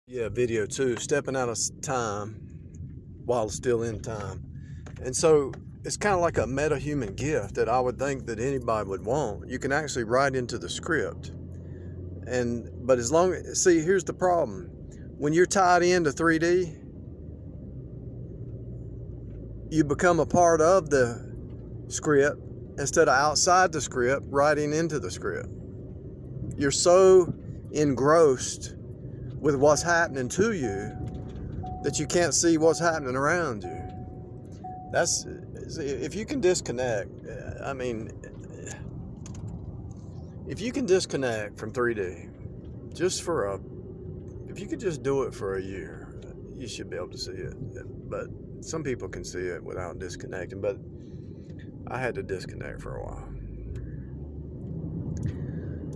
Yeah, video too, stepping out of time while still in time. And so it's kind of like a meta-human gift that I would think that anybody would want. You can actually write into the script. But as long as, see, here's the problem. When you're tied into 3D, you become a part of the script instead of outside the script, writing into the script. You're so engrossed with what's happening to you that you can't see what's happening around you. That's, if you can disconnect, I mean, if you can disconnect from 3D if you could just do it for a year, you should be able to see it. But some people can see it without disconnecting, but I had to disconnect for a while.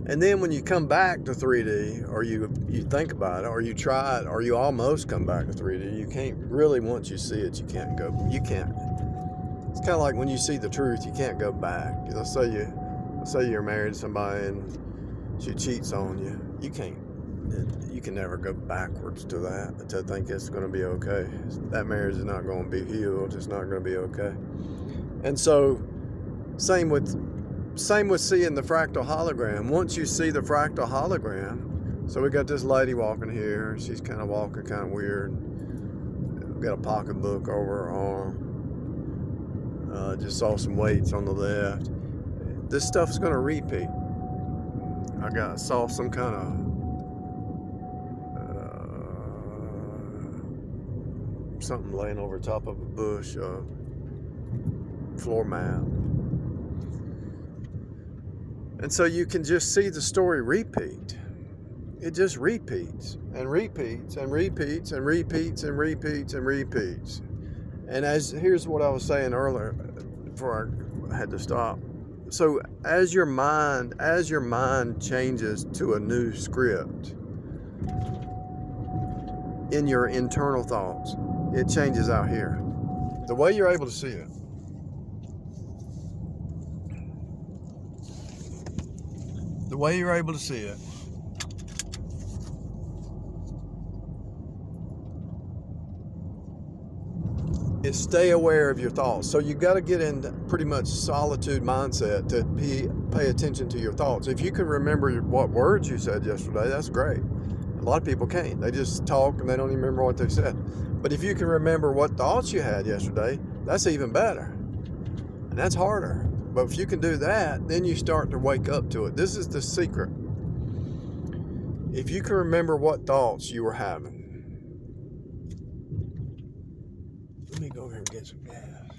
And then when you come back to 3D, or you think about it, or you try it, or you almost come back to 3D, you can't really, once you see it, you can't. It's kind of like when you see the truth, you can't go back. Let's say you're married to somebody and she cheats on you. You can never go backwards to that, to think it's going to be okay. That marriage is not going to be healed. It's not going to be okay. And so, same with seeing the fractal hologram. Once you see the fractal hologram, so we got this lady walking here. She's kind of walking kind of weird. Got a pocketbook over her arm. Just saw some weights on the left. This stuff's going to repeat. I saw some kind of something laying over top of a bush, floor mat. And so you can just see the story repeat. It just repeats and repeats and repeats and repeats and repeats and repeats. And here's what I was saying earlier before I had to stop. So as your mind changes to a new script in your internal thoughts, it changes out here. The way you're able to see it. The way you're able to see it is stay aware of your thoughts. So you got to get in pretty much solitude mindset to pay attention to your thoughts. If you can remember what words you said yesterday, that's great. A lot of people can't. They just talk and they don't even remember what they said. But if you can remember what thoughts you had yesterday, that's even better. And that's harder. But if you can do that, then you start to wake up to it. This is the secret. If you can remember what thoughts you were having. Let me go over here and get some gas.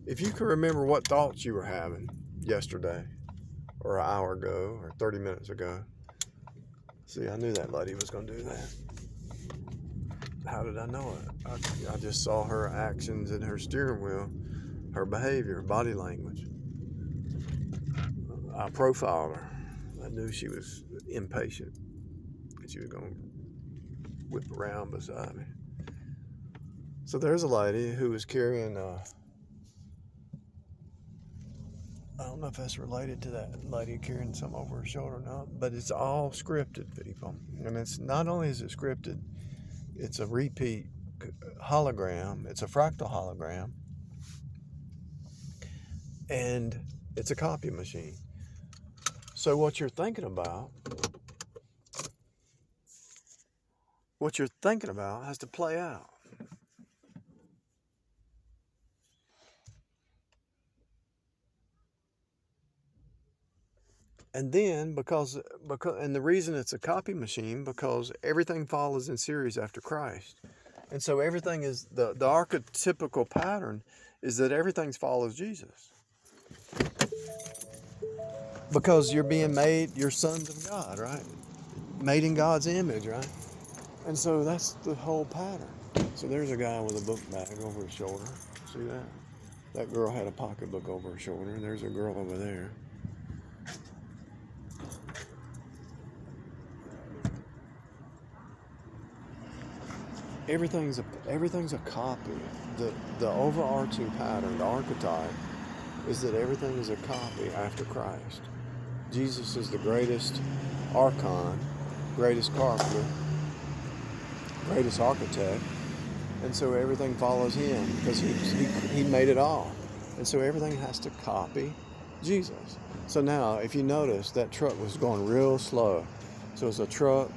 If you can remember what thoughts you were having yesterday, or an hour ago, or 30 minutes ago. See, I knew that lady was going to do that. How did I know it? I just saw her actions and her steering wheel, her behavior, body language. I profiled her. I knew she was impatient. She was going to whip around beside me. So there's a lady who was carrying, I don't know if that's related to that lady carrying something over her shoulder or not, but it's all scripted, people. And it's not only is it scripted, it's a repeat hologram. It's a fractal hologram. And it's a copy machine. So what you're thinking about has to play out. And then because and the reason it's a copy machine, because everything follows in series after Christ. And so everything is the archetypical pattern is that everything follows Jesus. Because you're being made, you're sons of God, right? Made in God's image, right? And so that's the whole pattern. So there's a guy with a book bag over his shoulder. See that? That girl had a pocketbook over her shoulder, and there's a girl over there. Everything's a copy. The overarching pattern, the archetype, is that everything is a copy after Christ. Jesus is the greatest archon, greatest carpenter, greatest architect, and so everything follows him because he made it all. And so everything has to copy Jesus. So now, if you notice, that truck was going real slow. So it's a truck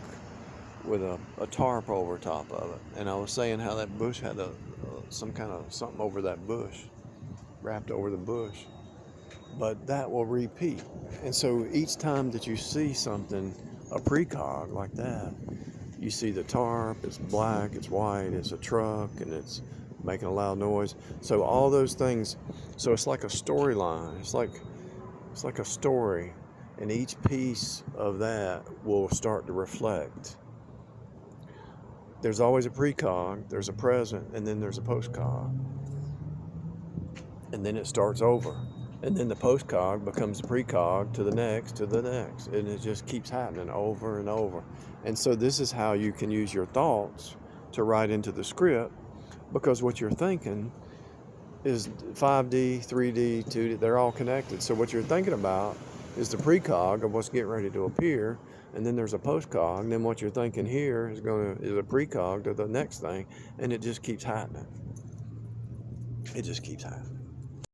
with a tarp over top of it. And I was saying how that bush had some kind of something over that bush, wrapped over the bush. But that will repeat. And so each time that you see something, a precog like that, you see the tarp, it's black, it's white, it's a truck, and it's making a loud noise. So all those things, so it's like a storyline. It's like a story, and each piece of that will start to reflect. There's always a precog, there's a present, and then there's a postcog. And then it starts over. And then the postcog becomes the precog to the next, and it just keeps happening over and over. And so this is how you can use your thoughts to write into the script, because what you're thinking is 5D, 3D, 2D, they're all connected. So what you're thinking about is the precog of what's getting ready to appear, and then there's a postcog, and then what you're thinking here is a precog to the next thing, and it just keeps happening. It just keeps happening.